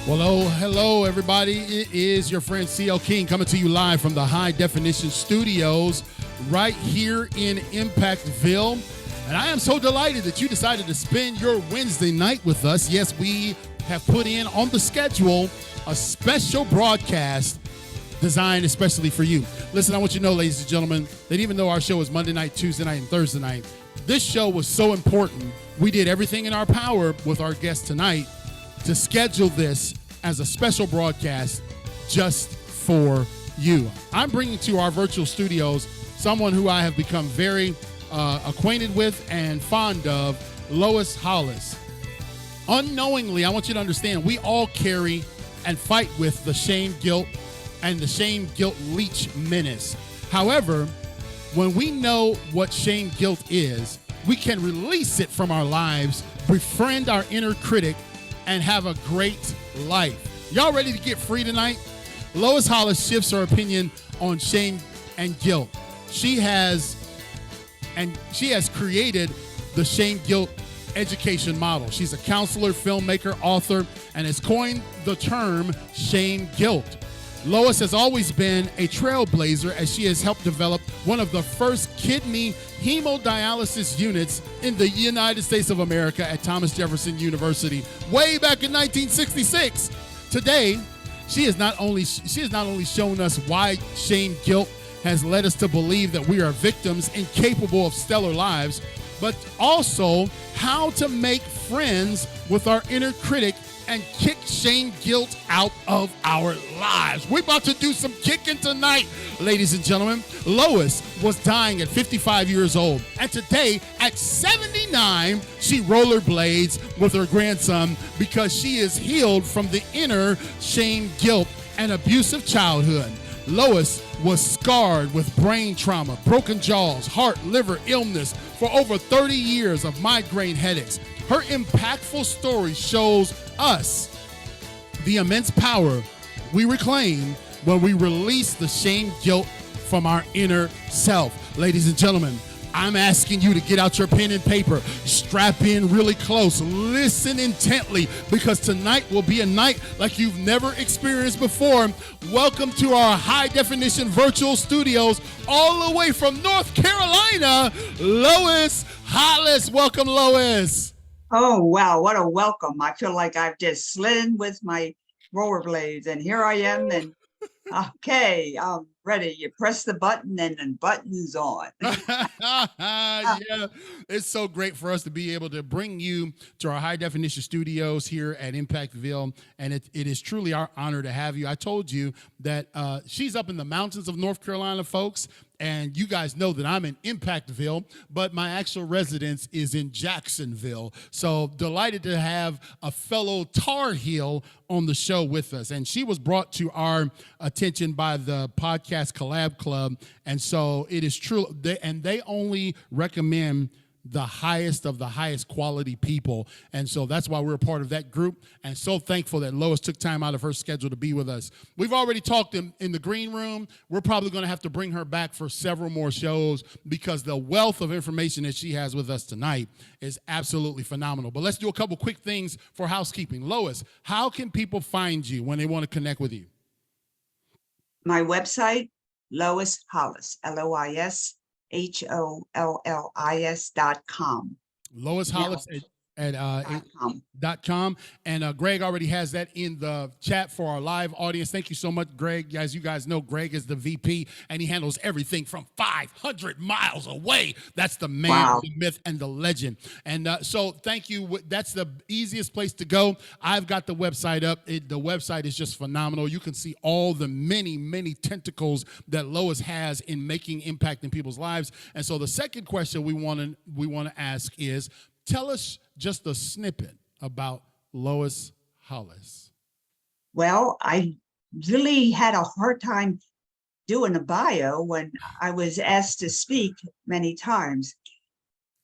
Well, hello, everybody. It is your friend CL King coming to you live from the High Definition Studios right here in Impactville. And I am so delighted that you decided to spend your Wednesday night with us. Yes, we have put in on the schedule a special broadcast designed especially for you. Listen, I want you to know, ladies and gentlemen, that even though our show is Monday night, Tuesday night, and Thursday night, this show was so important. We did everything in our power with our guest tonight to schedule this as a special broadcast just for you. I'm bringing to our virtual studios someone who I have become very acquainted with and fond of, Lois Hollis. Unknowingly, I want you to understand, we all carry and fight with the shame, guilt, and the shame, guilt leech menace. However, when we know what shame, guilt is, we can release it from our lives, befriend our inner critic, and have a great life. Y'all ready to get free tonight? Lois Hollis shifts her opinion on shame and guilt. She has created the shame guilt education model. She's a counselor, filmmaker, author, and has coined the term shame guilt. Lois has always been a trailblazer as she has helped develop one of the first kidney hemodialysis units in the United States of America at Thomas Jefferson University way back in 1966. Today, she has not only shown us why shame guilt has led us to believe that we are victims incapable of stellar lives, but also how to make friends with our inner critic and kick shame guilt out of our lives. We're about to do some kicking tonight, ladies and gentlemen. Lois was dying at 55 years old, and today at 79, she rollerblades with her grandson because she is healed from the inner shame, guilt, and abusive childhood. Lois was scarred with brain trauma, broken jaws, heart, liver illness for over 30 years of migraine headaches. Her impactful story shows us the immense power we reclaim when we release the shame, guilt from our inner self. Ladies and gentlemen, I'm asking you to get out your pen and paper, strap in really close, listen intently, because tonight will be a night like you've never experienced before. Welcome to our high definition virtual studios, all the way from North Carolina, Lois Hollis. Welcome, Lois. Oh, wow. What a welcome. I feel like I've just slid in with my rollerblades and here I am. And okay, I'm ready. You press the button and the button's on. Yeah, it's so great for us to be able to bring you to our high definition studios here at Impactville. And it is truly our honor to have you. I told you that she's up in the mountains of North Carolina, folks. And you guys know that I'm in Impactville, but my actual residence is in Jacksonville. So delighted to have a fellow Tar Heel on the show with us. And she was brought to our attention by the Podcast Collab Club. And so it is true. They only recommend the highest of the highest quality people. And so that's why we're a part of that group. And so thankful that Lois took time out of her schedule to be with us. We've already talked in the green room. We're probably going to have to bring her back for several more shows because the wealth of information that she has with us tonight is absolutely phenomenal. But let's do a couple quick things for housekeeping. Lois, how can people find you when they want to connect with you? My website, Lois Hollis, LoisHollis.com. Lois Hollis at .com. And Greg already has that in the chat for our live audience. Thank you so much, Greg. As you guys know, Greg is the VP, and he handles everything from 500 miles away. That's the man, wow, the myth, and the legend. And so thank you. That's the easiest place to go. I've got the website up. The website is just phenomenal. You can see all the many, many tentacles that Lois has in making impact in people's lives. And so the second question we want to ask is, tell us just a snippet about Lois Hollis. Well, I really had a hard time doing a bio when I was asked to speak many times.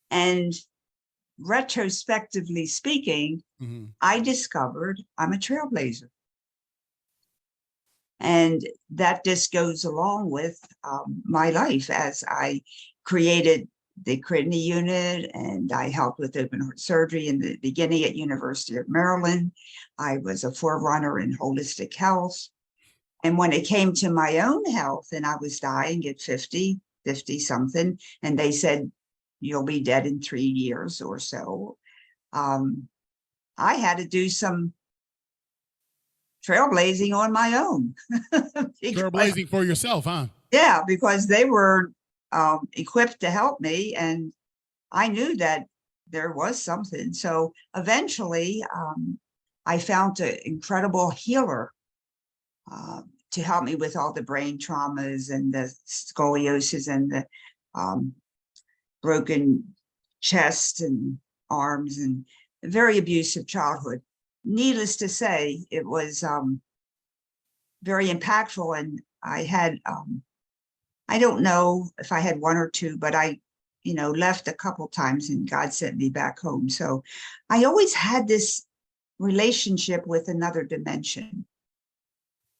And retrospectively speaking, I discovered I'm a trailblazer. And that just goes along with my life as I created the kidney unit, and I helped with open heart surgery in the beginning at University of Maryland. I was a forerunner in holistic health. And when it came to my own health and I was dying at 50 something, and they said, you'll be dead in 3 years or so, I had to do some trailblazing on my own. Trailblazing for yourself, huh? Yeah, because they were equipped to help me, and I knew that there was something. So eventually, I found an incredible healer to help me with all the brain traumas and the scoliosis and the broken chest and arms and a very abusive childhood. Needless to say, it was very impactful. And I had, I don't know if I had one or two, but I, left a couple times and God sent me back home. So I always had this relationship with another dimension.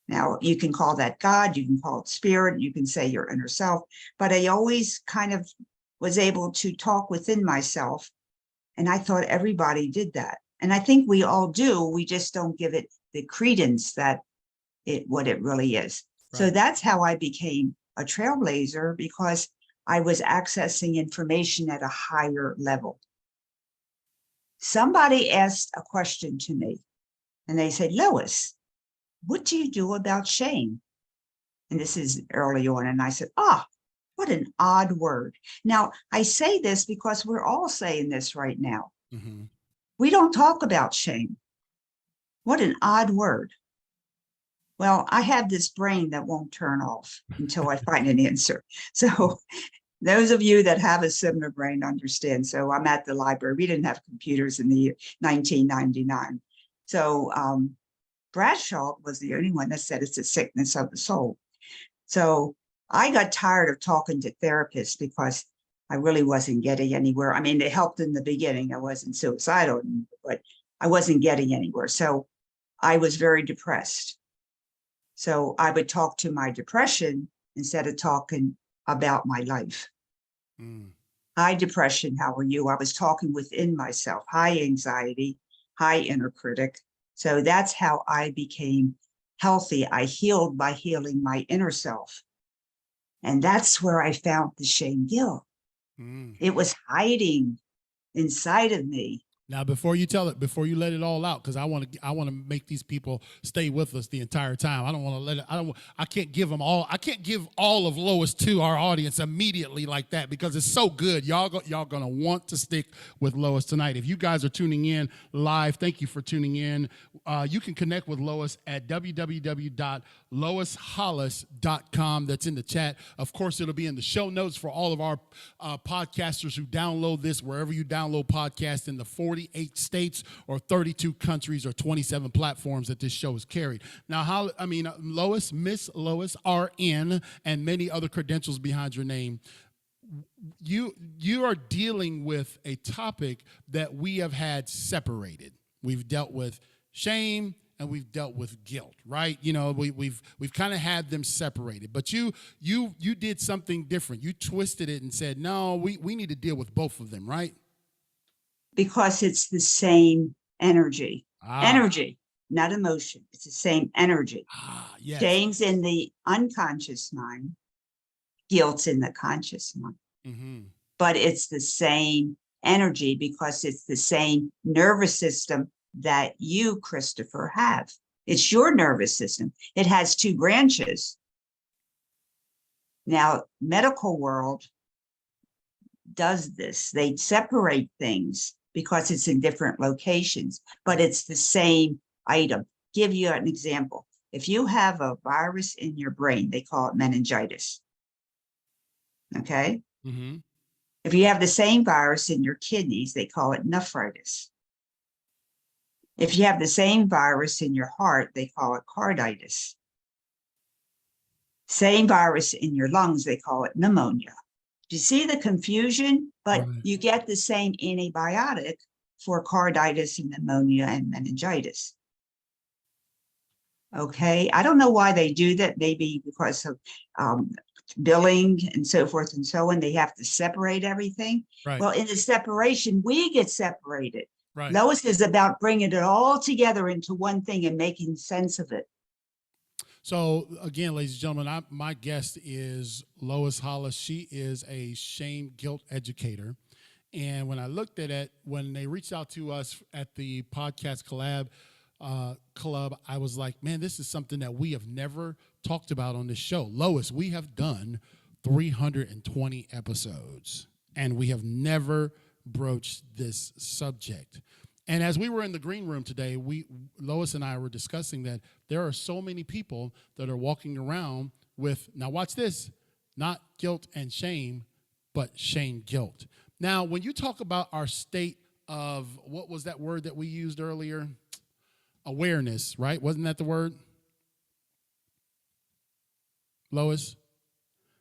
Now, you can call that God, you can call it spirit, you can say your inner self, but I always kind of was able to talk within myself. And I thought everybody did that. And I think we all do. We just don't give it the credence that what it really is. Right. So that's how I became a trailblazer, because I was accessing information at a higher level. Somebody asked a question to me and they said, Lois, what do you do about shame? And this is early on. And I said, what an odd word. Now, I say this because we're all saying this right now. Mm-hmm. We don't talk about shame. What an odd word. Well, I have this brain that won't turn off until I find an answer. So those of you that have a similar brain understand. So I'm at the library. We didn't have computers in the year 1999. So Bradshaw was the only one that said it's a sickness of the soul. So I got tired of talking to therapists because I really wasn't getting anywhere. I mean, they helped in the beginning. I wasn't suicidal, but I wasn't getting anywhere. So I was very depressed. So I would talk to my depression instead of talking about my life. Hi, depression, how are you? I was talking within myself. Hi, anxiety. Hi, inner critic. So that's how I became healthy. I healed by healing my inner self. And that's where I found the shame guilt. It was hiding inside of me. Now, before you tell it, before you let it all out, because I want to make these people stay with us the entire time. I don't want to let it. I can't give them all. I can't give all of Lois to our audience immediately like that, because it's so good. Y'all gonna want to stick with Lois tonight. If you guys are tuning in live, thank you for tuning in. You can connect with Lois at www.loishollis.com. That's in the chat. Of course, it'll be in the show notes for all of our podcasters who download this wherever you download podcasts in the 48 states or 32 countries or 27 platforms that this show is carried. Now, Lois, Miss Lois, RN, and many other credentials behind your name. You are dealing with a topic that we have had separated. We've dealt with shame and we've dealt with guilt, right? We've kind of had them separated, but you did something different. You twisted it and said, no, we need to deal with both of them, right? Because it's the same energy. Energy, not emotion. It's the same energy. Yes. Shame's in the unconscious mind. Guilt's in the conscious mind. Mm-hmm. But it's the same energy because it's the same nervous system that you, Christopher, have. It's your nervous system. It has two branches. Now, medical world does this. They separate things because it's in different locations, but it's the same item. Give you an example. If you have a virus in your brain, they call it meningitis. Okay? Mm-hmm. If you have the same virus in your kidneys, they call it nephritis. If you have the same virus in your heart, they call it carditis. Same virus in your lungs, they call it pneumonia. Do you see the confusion? But right. You get the same antibiotic for carditis and pneumonia and meningitis. Okay, I don't know why they do that. Maybe because of billing and so forth and so on. They have to separate everything. Right. Well, in the separation, we get separated. Right. Lois is about bringing it all together into one thing and making sense of it. So again, ladies and gentlemen, my guest is Lois Hollis. She is a shame guilt educator. And when I looked at it, when they reached out to us at the podcast club, I was like, man, this is something that we have never talked about on this show. Lois, we have done 320 episodes, and we have never broached this subject. And as we were in the green room today, Lois and I were discussing that there are so many people that are walking around with, now watch this, not guilt and shame, but shame guilt. Now, when you talk about our state of, what was that word that we used earlier? Awareness, right? Wasn't that the word? Lois?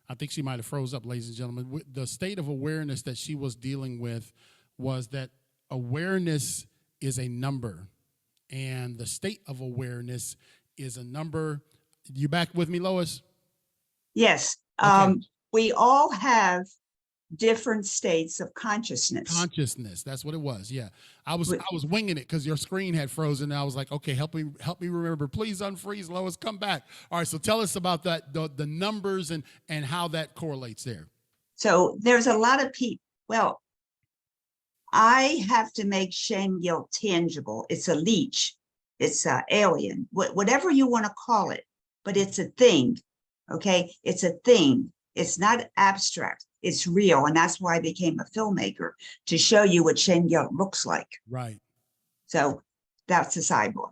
I think she might have froze up, ladies and gentlemen. The state of awareness that she was dealing with was that awareness is a number, and the state of awareness is a number. You back with me, Lois? Yes. Okay. We all have different states of consciousness. Consciousness, that's what it was. Yeah, I was winging it because your screen had frozen, and I was like, okay, help me remember. Please unfreeze, Lois. Come back. All right, so tell us about that, the numbers and how that correlates there. So there's a lot of people. Well, I have to make shame guilt tangible. It's a leech. It's an alien, whatever you want to call it, but it's a thing. Okay, it's a thing. It's not abstract. It's real. And that's why I became a filmmaker, to show you what shame guilt looks like. Right. So that's the sidebar.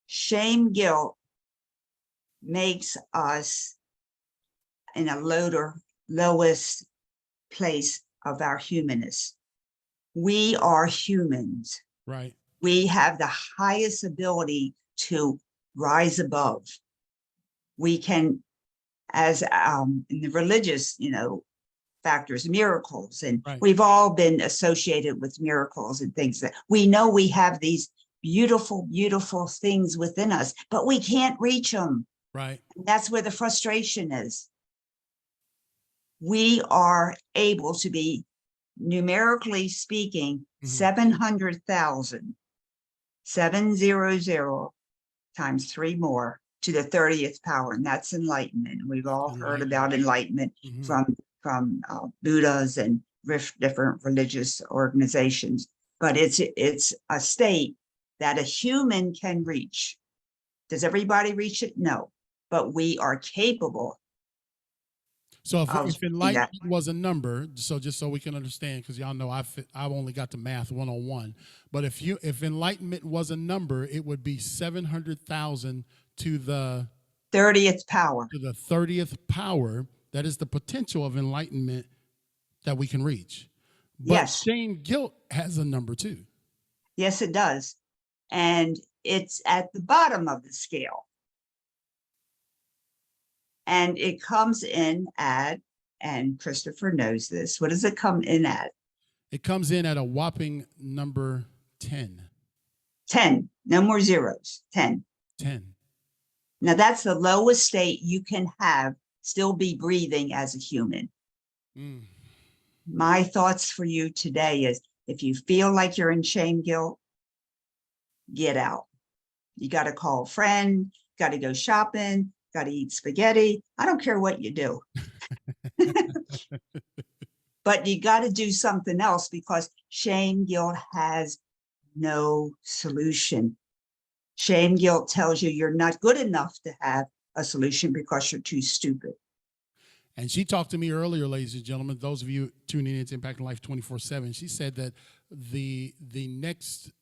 Shame guilt makes us in a lowest place of our humanness. We are humans. Right. We have the highest ability to rise above. We can, as in the religious, factors, miracles, and right. We've all been associated with miracles and things that we know we have these beautiful, beautiful things within us, but we can't reach them. Right. And that's where the frustration is. We are able to be, numerically speaking, 700,000, 700 times 3 more to the 30th power, and that's enlightenment. We've all heard about enlightenment from Buddhas and different religious organizations, but it's a state that a human can reach. Does everybody reach it? No, but we are capable. So if enlightenment was a number, so just so we can understand, because y'all know I've only got to math 101, but if enlightenment was a number, it would be 700,000 to the 30th power. To the 30th power. That is the potential of enlightenment that we can reach. But yes. Shame guilt has a number too. Yes, it does. And it's at the bottom of the scale. And it comes in at, and Christopher knows this, what does it come in at? It comes in at a whopping number 10. 10. No more zeros. 10. 10. Now that's the lowest state you can have, still be breathing as a human. My thoughts for you today is, if you feel like you're in shame guilt, get out. You got to call a friend, got to go shopping, got to eat spaghetti. I don't care what you do. But you got to do something else, because shame guilt has no solution. Shame guilt tells you you're not good enough to have a solution because you're too stupid. And she talked to me earlier, ladies and gentlemen, those of you tuning in to Impacting Life 24/7, she said that the next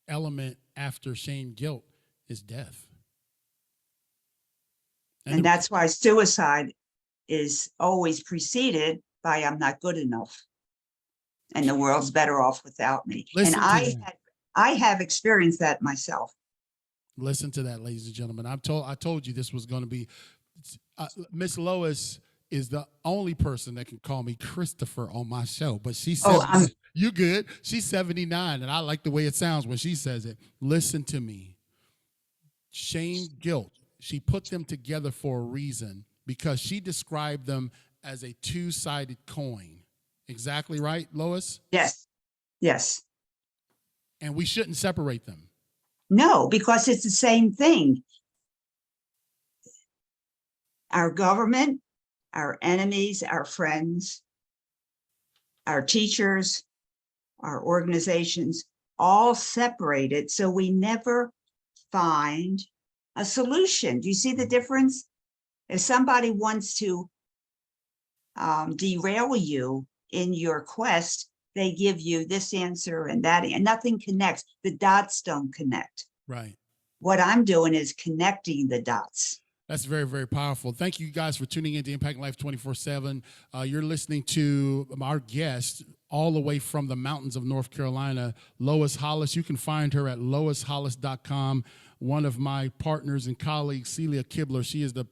element after shame guilt is death. And that's why suicide is always preceded by, I'm not good enough, and the world's better off without me. And I have experienced that myself. Listen to that, ladies and gentlemen. I told you this was going to be, Miss Lois is the only person that can call me Christopher on my show, but she says, you good. She's 79, and I like the way it sounds when she says it. Listen to me. Shame, guilt, she put them together for a reason, because she described them as a two-sided coin. Exactly right, Lois? Yes. Yes. And we shouldn't separate them. No, because it's the same thing. Our government, our enemies, our friends, our teachers, our organizations, all separated. So we never find a solution. Do you see the difference? If somebody wants to derail you in your quest, they give you this answer and that, and nothing connects. The dots don't connect. Right. What I'm doing is connecting the dots. That's very, very powerful. Thank you guys for tuning in to Impacting Life 24/7. You're listening to our guest all the way from the mountains of North Carolina, Lois Hollis. You can find her at loishollis.com. One of my partners and colleagues, Celia Kibler, she is the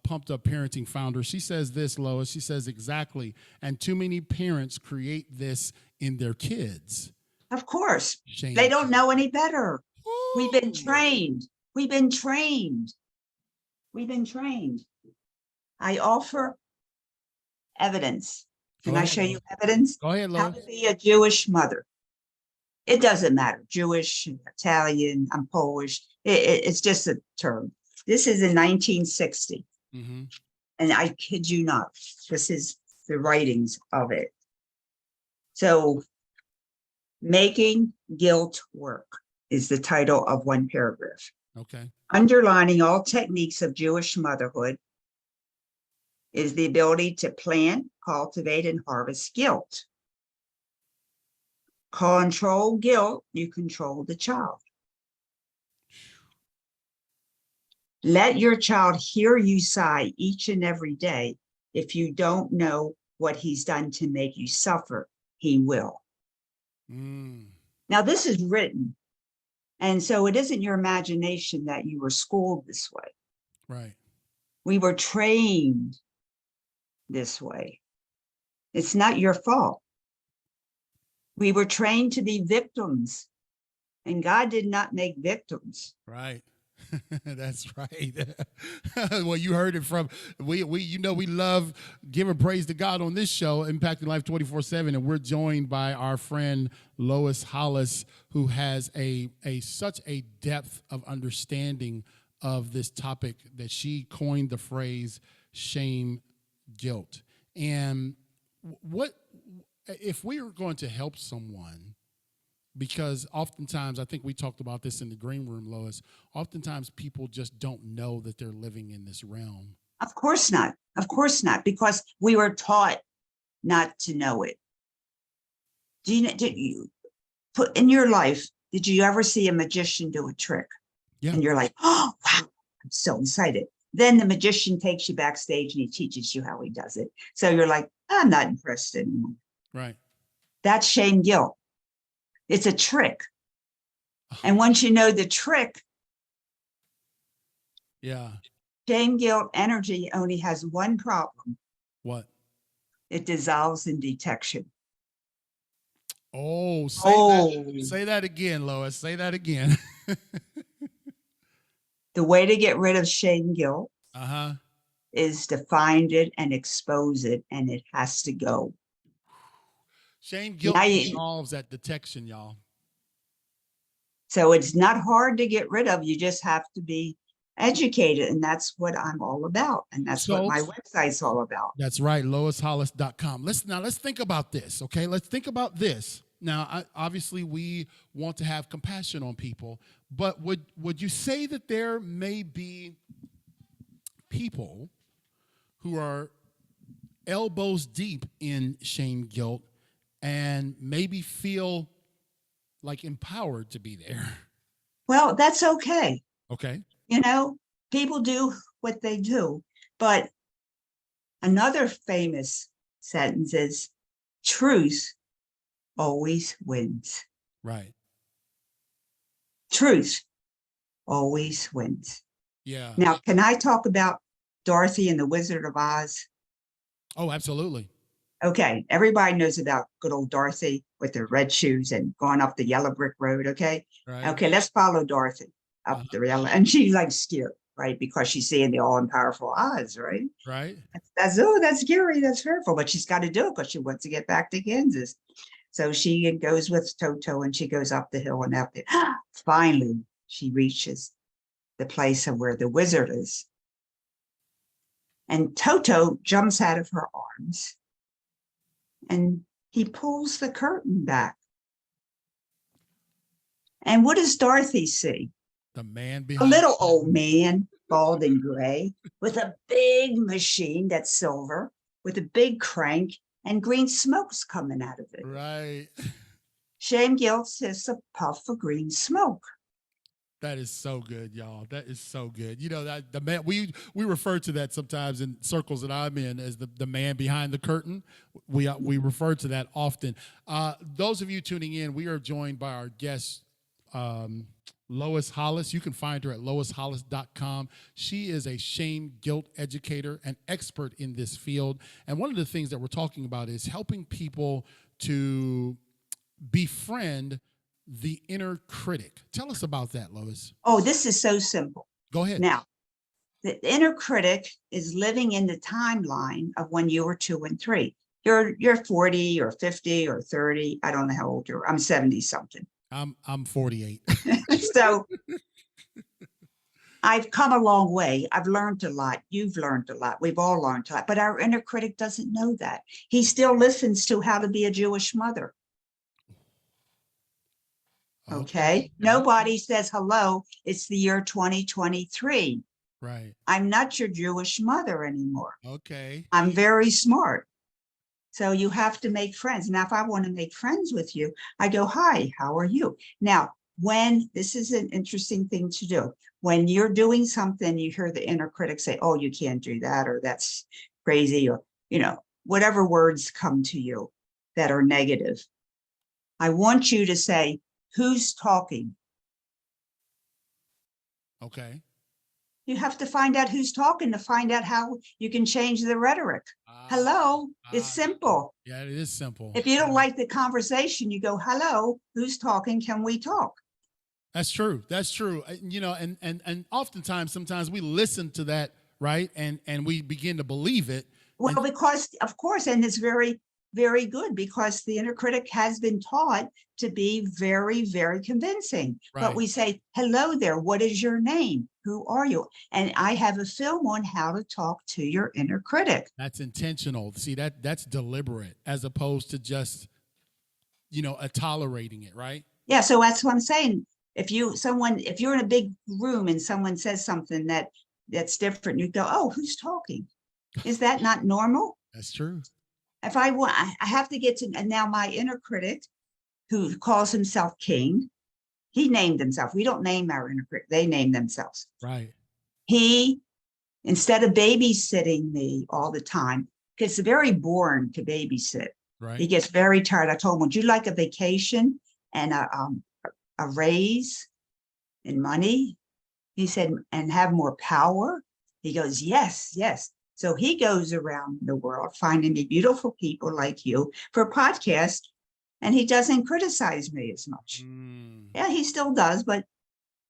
Pumped Up Parenting founder. She says this, Lois, she says exactly, and too many parents create this in their kids. Of course, Shame. They don't know any better. Ooh. We've been trained. We've been trained. We've been trained. I offer evidence. Can I show you evidence? Go ahead, How Lois. to be a Jewish mother. It doesn't matter. Jewish, Italian, I'm Polish. It's just a term. This is in 1960. Mm-hmm. And I kid you not, this is the writings of it. So, Making Guilt Work is the title of one paragraph. Okay. Underlining all techniques of Jewish motherhood is the ability to plant, cultivate, and harvest guilt. Control guilt, you control the child. Let your child hear you sigh each and every day. If you don't know what he's done to make you suffer, he will. Now, this is written. And so it isn't your imagination that you were schooled this way. Right. We were trained this way. It's not your fault. We were trained to be victims, and God did not make victims. Right. That's right. Well, you heard it from we love giving praise to God on this show, Impacting Life 24/7, and we're joined by our friend Lois Hollis, who has such a depth of understanding of this topic that she coined the phrase shame guilt. And what if we are going to help someone? Because oftentimes, I think we talked about this in the green room, Lois, oftentimes people just don't know that they're living in this realm. Of course not. Of course not, because we were taught not to know it. Did you put in your life, did you ever see a magician do a trick? Yeah. And you're like, oh, wow, I'm so excited. Then the magician takes you backstage and he teaches you how he does it. So you're like, I'm not impressed anymore. Right. That's shame guilt. It's a trick. And once you know the trick, yeah, shame guilt energy only has one problem. What? It dissolves in detection. Oh, say that again, Lois. Say that again. The way to get rid of shame guilt is to find it and expose it, and it has to go. Shame guilt involves that detection, y'all. So it's not hard to get rid of. You just have to be educated, and that's what I'm all about, and that's what my website's all about. That's right, loishollis.com. Let's think about this, okay? Let's think about this. Now, obviously, we want to have compassion on people, but would you say that there may be people who are elbows deep in shame guilt and maybe feel like empowered to be there? Well, that's okay. Okay. You know, people do what they do. But another famous sentence is, truth always wins. Right. Truth always wins. Yeah. Now, can I talk about Dorothy and the Wizard of Oz? Oh, absolutely. Okay, everybody knows about good old Dorothy with her red shoes and going up the yellow brick road, okay? Right. Okay, let's follow Dorothy up the yellow, and she's like scared. right? Because she's seeing the all powerful odds, right? Right. That's scary, that's fearful, but she's got to do it because she wants to get back to Kansas. So she goes with Toto and she goes up the hill and out there. Finally, she reaches the place of where the wizard is. And Toto jumps out of her arms and he pulls the curtain back. And what does Dorothy see? The man A behind little old man, bald and gray, with a big machine that's silver, with a big crank and green smoke's coming out of it. Right. ShameGuilt is a puff of green smoke. That is so good, y'all. That is so good. You know, that the man, we refer to that sometimes in circles that I'm in as the man behind the curtain. We refer to that often. Those of you tuning in, we are joined by our guest, Lois Hollis. You can find her at loishollis.com. She is a ShameGuilt educator, an expert in this field. And one of the things that we're talking about is helping people to befriend the inner critic. Tell us about that, Lois. Oh, this is so simple. Go ahead. Now, the inner critic is living in the timeline of when you were 2 and 3. You're 40 or 50 or 30. I don't know how old you are. I'm 70 something. I'm 48. So I've come a long way. I've learned a lot. You've learned a lot. We've all learned a lot. But our inner critic doesn't know that. He still listens to How to Be a Jewish Mother. Okay. Nobody says hello. It's the year 2023. Right. I'm not your Jewish mother anymore. Okay. I'm very smart. So you have to make friends. Now, if I want to make friends with you, I go, hi, how are you? Now, this is an interesting thing to do. When you're doing something, you hear the inner critic say, oh, you can't do that, or that's crazy, or, whatever words come to you that are negative. I want you to say, who's talking? Okay. You have to find out who's talking to find out how you can change the rhetoric. Hello, it's simple. Yeah, it is simple. If you don't like the conversation, you go, hello, who's talking? Can we talk? That's true. That's true. And oftentimes, sometimes we listen to that, right? And we begin to believe it. Well, because, of course, and it's very, very good because the inner critic has been taught to be very, very convincing. Right. But we say, hello there, what is your name? Who are you? And I have a film on how to talk to your inner critic. That's intentional. See, that's deliberate as opposed to just, tolerating it, right? Yeah, so that's what I'm saying. If you're in a big room and someone says something that's different, you go, oh, who's talking? Is that not normal? That's true. If I have to get to, and now my inner critic, who calls himself King, he named himself. We don't name our inner critic; they name themselves. Right. He, instead of babysitting me all the time, gets very boring to babysit. Right. He gets very tired. I told him, "Would you like a vacation and a raise in money?" He said, "And have more power?" He goes, "Yes, yes." So he goes around the world finding me beautiful people like you for a podcast, and he doesn't criticize me as much. Yeah, he still does, but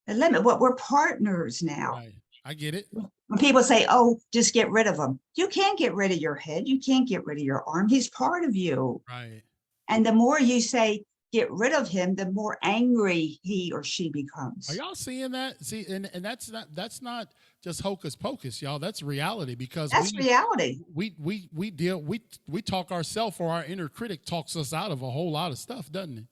the limit. What we're partners now. Right. I get it. When people say, "Oh, just get rid of him," you can't get rid of your head. You can't get rid of your arm. He's part of you. Right. And the more you say, get rid of him, the more angry he or she becomes. Are y'all seeing that? See, and that's not just hocus pocus, y'all. That's reality because reality. We talk ourselves, or our inner critic talks us out of a whole lot of stuff, doesn't it?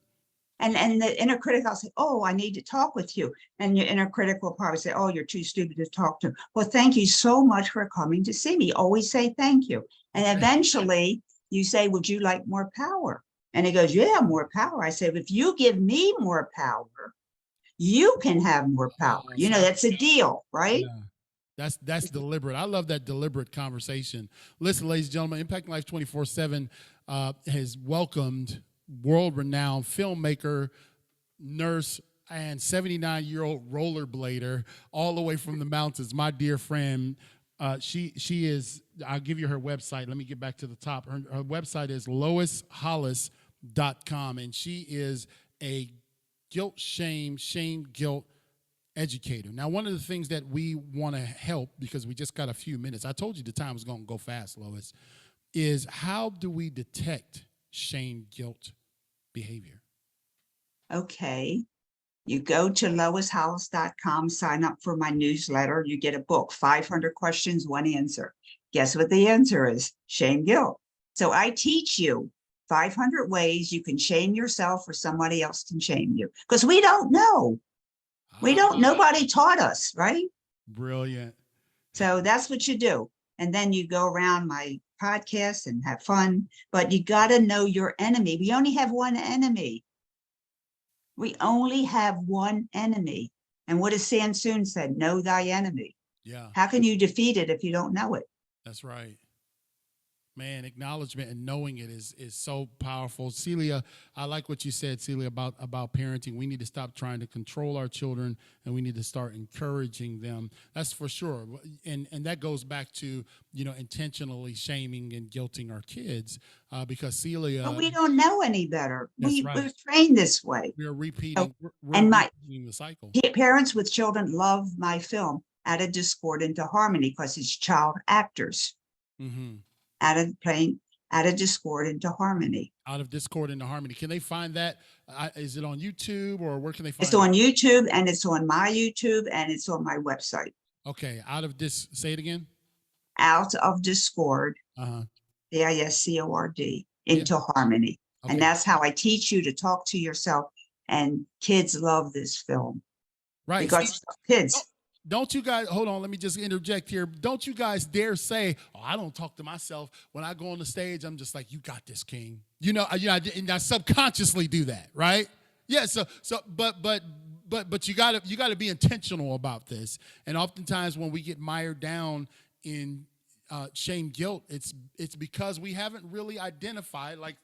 And the inner critic, I'll say, oh, I need to talk with you. And your inner critic will probably say, oh, you're too stupid to talk to. Well, thank you so much for coming to see me. Always say thank you. And eventually you say, would you like more power? And he goes, yeah, more power. I said, if you give me more power, you can have more power. That's a deal, right? Yeah. That's deliberate. I love that deliberate conversation. Listen, ladies and gentlemen, Impacting Life 24/7 has welcomed world-renowned filmmaker, nurse, and 79-year-old rollerblader all the way from the mountains, my dear friend. She is, I'll give you her website. Let me get back to the top. Her website is loishollis.com, and she is a ShameGuilt educator. Now, one of the things that we want to help, because we just got a few minutes, I told you the time was going to go fast, Lois, is how do we detect shame, guilt behavior? Okay. You go to loishollis.com, sign up for my newsletter. You get a book, 500 questions, one answer. Guess what the answer is? Shame, guilt. So I teach you 500 ways you can shame yourself or somebody else can shame you, because we don't know. Nobody taught us, right? Brilliant. So that's what you do. And then you go around my podcast and have fun, but you got to know your enemy. We only have one enemy. We only have one enemy. And what does Sansoon said? Know thy enemy. Yeah. How can you defeat it if you don't know it? That's right. Man, acknowledgement and knowing it is so powerful. Celia, I like what you said, Celia, about parenting. We need to stop trying to control our children, and we need to start encouraging them. That's for sure. And that goes back to, intentionally shaming and guilting our kids, because Celia. But we don't know any better. That's right. We're trained this way. We're repeating, repeating the cycle. Parents with children love my film, Out of Discord into Harmony, because it's child actors. Mm-hmm. Out of discord into harmony. Out of discord into harmony. Can they find that? Is it on YouTube, or where can they find it? It's on YouTube, and it's on my YouTube, and it's on my website. Okay. Say it again. Out of Discord, DISCORD, into harmony. Okay. And that's how I teach you to talk to yourself. And kids love this film. Right. Because kids. Don't you guys, hold on, let me just interject here. Don't you guys dare say, oh, I don't talk to myself. When I go on the stage, I'm just like, you got this, King. And I subconsciously do that, right? Yeah, but you gotta be intentional about this. And oftentimes when we get mired down in shame, guilt, it's because we haven't really identified, like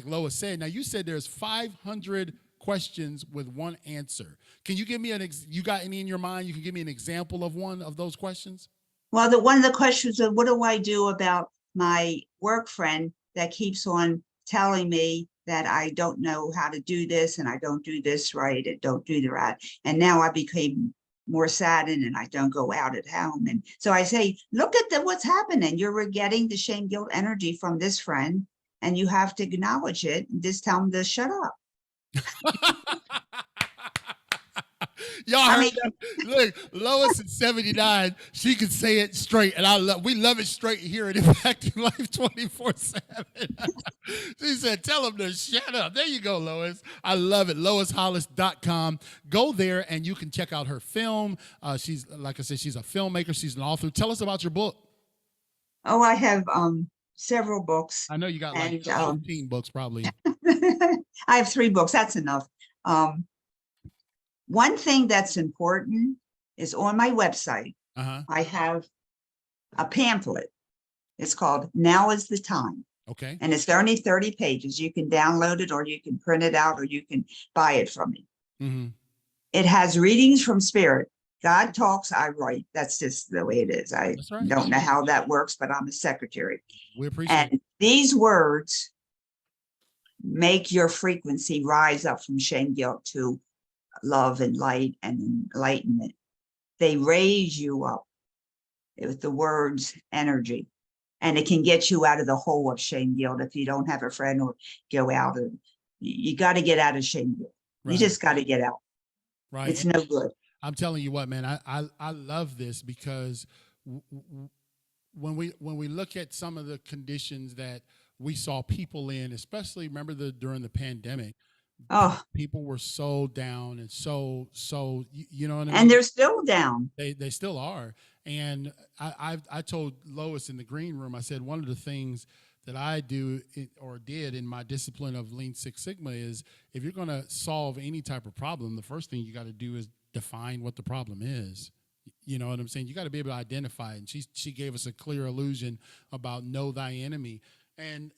Lois said. Now, you said there's 500 questions with one answer. Can you give me you got any in your mind? You can give me an example of one of those questions? Well, one of the questions is, what do I do about my work friend that keeps on telling me that I don't know how to do this, and I don't do this right, and don't do the right. And now I became more saddened, and I don't go out at home. And so I say, look at what's happening. You're getting the shame, guilt energy from this friend, and you have to acknowledge it and just tell them to shut up. Y'all heard that? Look, Lois is 79. She can say it straight, and we love it straight here at Impacting Life 24/7. She said, tell them to shut up. There you go, Lois. I love it. LoisHollis.com. Go there, and you can check out her film. She's, like I said, she's a filmmaker. She's an author. Tell us about your book. Oh, I have several books. I know you got like 15 books probably. I have 3 books. That's enough. One thing that's important is on my website, I have a pamphlet. It's called Now is the Time. Okay. And it's only 30 pages. You can download it, or you can print it out, or you can buy it from me. Mm-hmm. It has readings from Spirit. God talks, I write. That's just the way it is. I don't know how that works, but I'm a secretary. We appreciate it. These words make your frequency rise up from shame, guilt to love and light and enlightenment. They raise you up with the words energy, and it can get you out of the hole of shame, guilt. If you don't have a friend or go out, you got to get out of shame, guilt. Right. You just got to get out. Right. It's no good. I'm telling you what, man, I love this, because when we look at some of the conditions that we saw people in, especially during the pandemic, people were so down and so you know what I mean? And they're still down. They still are. And I told Lois in the green room, I said, one of the things that I do or did in my discipline of Lean Six Sigma is, if you're going to solve any type of problem, the first thing you got to do is define what the problem is. You know what I'm saying? You got to be able to identify it. And she gave us a clear illusion about know thy enemy. And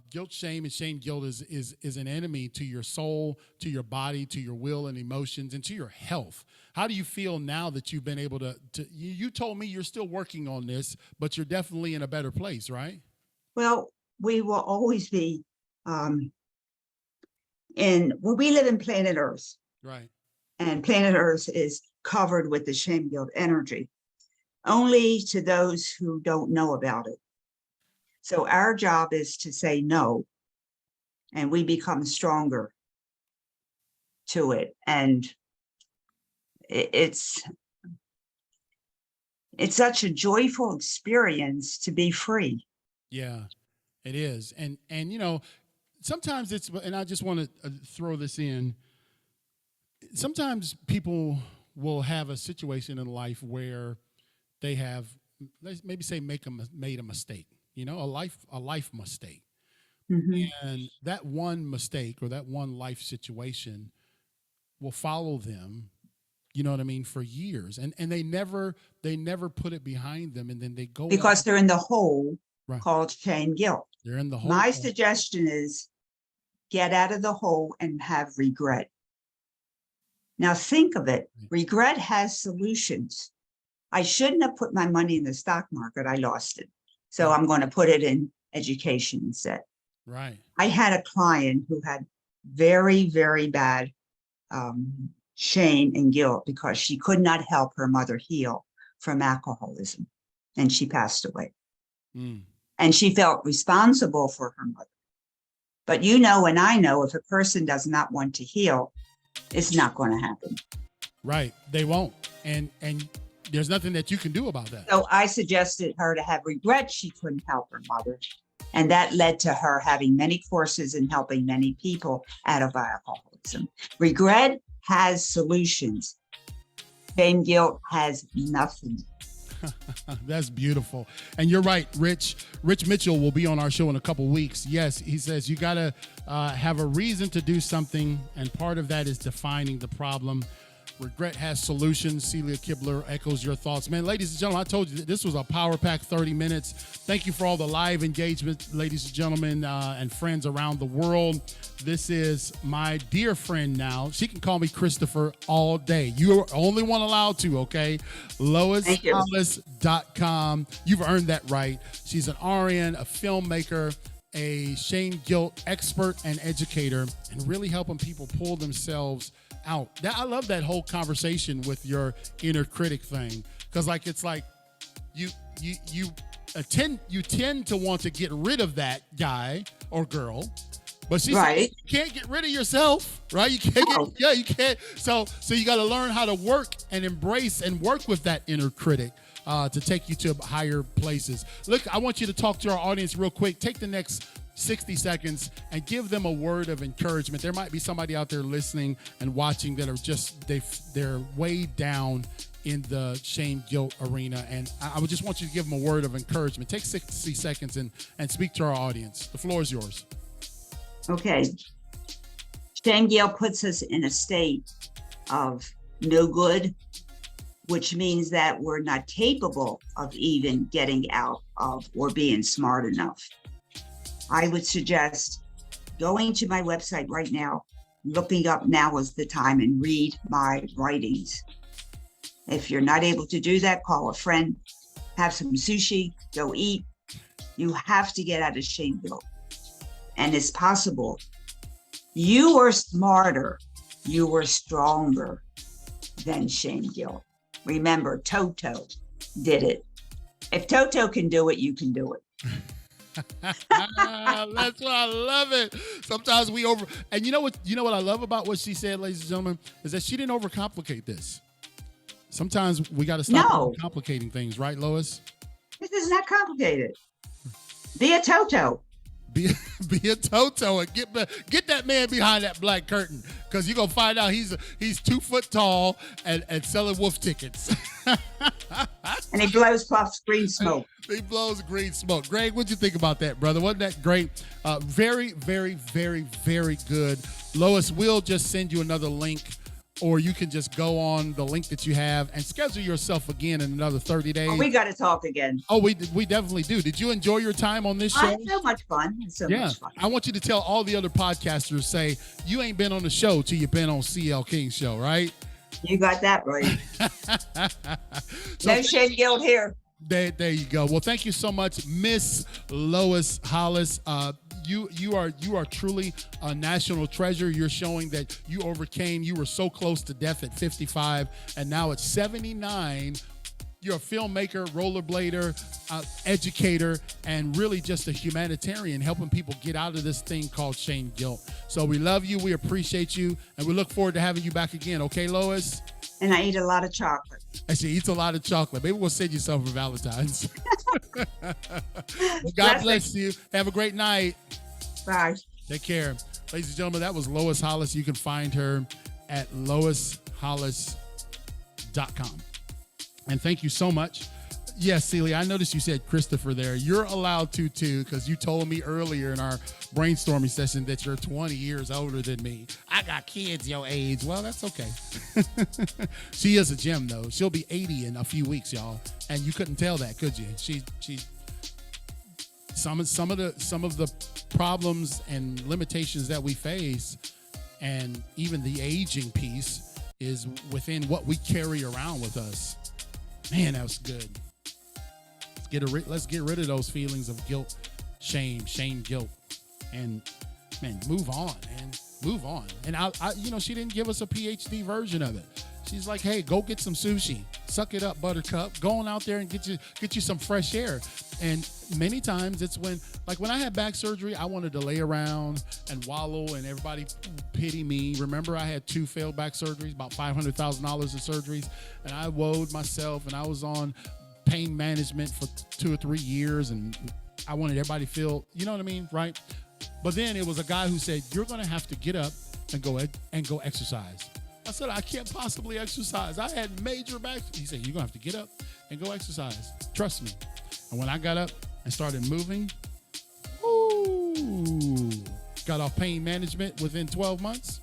guilt, shame, and shame, guilt is an enemy to your soul, to your body, to your will and emotions, and to your health. How do you feel now that you've been able to you told me you're still working on this, but you're definitely in a better place, right? Well, we will always be we live in planet Earth. Right. and planet Earth is covered with the shame guilt energy, only to those who don't know about it. So our job is to say no, and we become stronger to it. And it's such a joyful experience to be free. Yeah, it is. And you know, sometimes it's, and I just want to throw this in. Sometimes people will have a situation in life where they have, let's maybe say, made a mistake, you know, a life mistake. Mm-hmm. And that one mistake or that one life situation will follow them, you know what I mean, for years. And they never put it behind them, and then they go Because on. they're in the hole Right. called shame guilt. They're in the hole. My suggestion is get out of the hole and have regret. Now think of it. Regret has solutions. I shouldn't have put my money in the stock market. I lost it. So I'm going to put it in education instead. Right. I had a client who had very, very bad shame and guilt because she could not help her mother heal from alcoholism, and she passed away. And she felt responsible for her mother. But you know, and I know, if a person does not want to heal, it's not going to happen. Right. They won't. And there's nothing that you can do about that. So I suggested her to have regret she couldn't help her mother. And that led to her having many courses and helping many people out of alcoholism. Regret has solutions. Shame guilt has nothing. That's beautiful. And you're right, Rich Mitchell will be on our show in a couple weeks. Yes, he says you got to have a reason to do something, and part of that is defining the problem. Regret has solutions. Celia Kibler echoes your thoughts. Man, ladies and gentlemen, I told you that this was a power pack 30 minutes. Thank you for all the live engagement, ladies and gentlemen, and friends around the world. This is my dear friend now. She can call me Christopher all day. You are the only one allowed to, okay? LoisHollis.com. You've earned that right. She's an RN, a filmmaker, a shame guilt expert and educator, and really helping people pull themselves out. I love that whole conversation with your inner critic thing, because it's like you tend to want to get rid of that guy or girl, but she said you can't get rid of yourself, right? You can't you can't. So you got to learn how to work and embrace and work with that inner critic to take you to higher places. Look, I want you to talk to our audience real quick. Take the next 60 seconds and give them a word of encouragement. There might be somebody out there listening and watching that are just, they're way down in the shame guilt arena. And I would just want you to give them a word of encouragement. Take 60 seconds and speak to our audience. The floor is yours. Okay. Shame guilt puts us in a state of no good, which means that we're not capable of even getting out of or being smart enough. I would suggest going to my website right now, looking up Now Is the Time, and read my writings. If you're not able to do that, call a friend, have some sushi, go eat. You have to get out of shame guilt. And it's possible. You are smarter, you are stronger than shame guilt. Remember, Toto did it. If Toto can do it, you can do it. That's why I love it. Sometimes we and you know what I love about what she said, ladies and gentlemen, is that she didn't overcomplicate this. Sometimes we got to stop complicating things, right, Lois? This is not complicated. Be a Toto. Be a Toto and get that man behind that black curtain, because you're gonna find out he's 2 foot tall and selling wolf tickets. And he blows puffs green smoke. He blows green smoke. Greg, what'd you think about that, brother? Wasn't that great? Very, very, very, very good. Lois, we'll just send you another link, or you can just go on the link that you have and schedule yourself again in another 30 days. Oh, we got to talk again. Oh, we definitely do. Did you enjoy your time on this show? I had so much fun. Much fun. I want you to tell all the other podcasters, say, you ain't been on the show till you've been on CL King's show, right? You got that right. No shame guilt here. There you go. Well, thank you so much, Miss Lois Hollis. you are truly a national treasure. You're showing that you overcame. You were so close to death at 55, and now at 79. You're a filmmaker, rollerblader, educator, and really just a humanitarian, helping people get out of this thing called shame guilt. So we love you, we appreciate you, and we look forward to having you back again. Okay, Lois? And I eat a lot of chocolate. And she eats a lot of chocolate. Maybe we'll send you some for Valentine's. God bless you. Have a great night. Bye. Take care. Ladies and gentlemen, that was Lois Hollis. You can find her at loishollis.com. And thank you so much. Yes, Celia, I noticed you said Christopher there. You're allowed to too, because you told me earlier in our brainstorming session that you're 20 years older than me. I got kids your age. Well, that's okay. She is a gem, though. She'll be 80 in a few weeks, y'all. And you couldn't tell that, could you? She some of the problems and limitations that we face, and even the aging piece, is within what we carry around with us. Man, that was good. Let's get rid of those feelings of guilt, shame, guilt, and man, move on, man, move on. And I she didn't give us a PhD version of it. She's like, hey, go get some sushi, suck it up, Buttercup. Go on out there and get you some fresh air. And many times it's when I had back surgery, I wanted to lay around and wallow, and everybody pity me. Remember, I had 2 failed back surgeries, about $500,000 in surgeries, and I woed myself, and I was on pain management for 2 or 3 years, and I wanted everybody to feel, you know what I mean, right? But then it was a guy who said, you're going to have to get up and go exercise. I said, I can't possibly exercise. I had major back. He said, you're going to have to get up and go exercise. Trust me. And when I got up and started moving, got off pain management within 12 months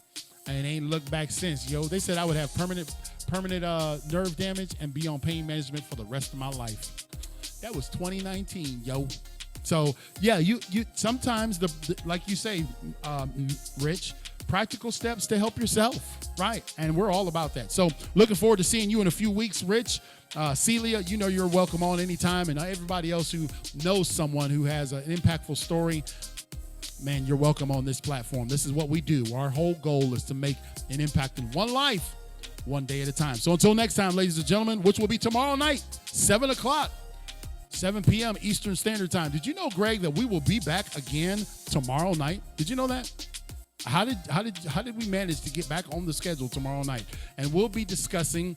and ain't looked back since. Yo, they said I would have permanent nerve damage and be on pain management for the rest of my life. That was 2019, yo. So yeah, you sometimes like you say, Rich, practical steps to help yourself, right? And we're all about that. So looking forward to seeing you in a few weeks, Rich. Celia, you're welcome on anytime, and everybody else who knows someone who has an impactful story, man, you're welcome on this platform. This is what we do. Our whole goal is to make an impact in one life, one day at a time. So until next time, ladies and gentlemen, which will be tomorrow night, 7 p.m. Eastern Standard Time. Did you know, Greg, that we will be back again tomorrow night? Did you know that? How did we manage to get back on the schedule tomorrow night? And we'll be discussing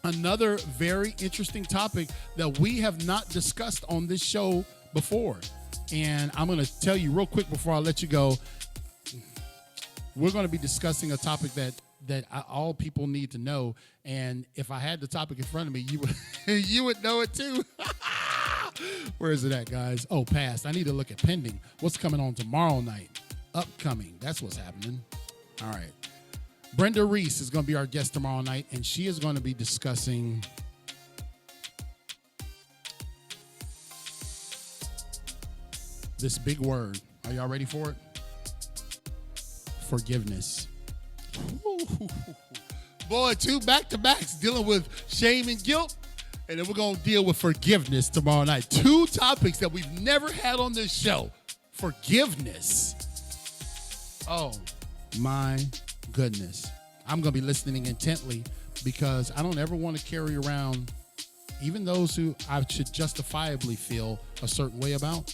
another very interesting topic that we have not discussed on this show before. And I'm going to tell you real quick before I let you go, we're going to be discussing a topic that all people need to know. And if I had the topic in front of me, you would know it too. Where is it at, guys? Oh, past. I need to look at pending. What's coming on tomorrow night? Upcoming. That's what's happening. All right. Brenda Reese is going to be our guest tomorrow night, and she is going to be discussing this big word. Are y'all ready for it? Forgiveness. Boy, 2 back-to-backs dealing with shame and guilt, and then we're going to deal with forgiveness tomorrow night. 2 topics that we've never had on this show. Forgiveness. Oh, my goodness. I'm going to be listening intently because I don't ever want to carry around, even those who I should justifiably feel a certain way about,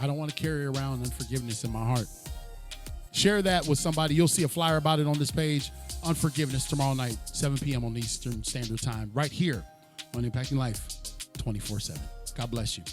I don't want to carry around unforgiveness in my heart. Share that with somebody. You'll see a flyer about it on this page. Unforgiveness tomorrow night, 7 p.m. on Eastern Standard Time, right here on Impacting Life 24/7. God bless you.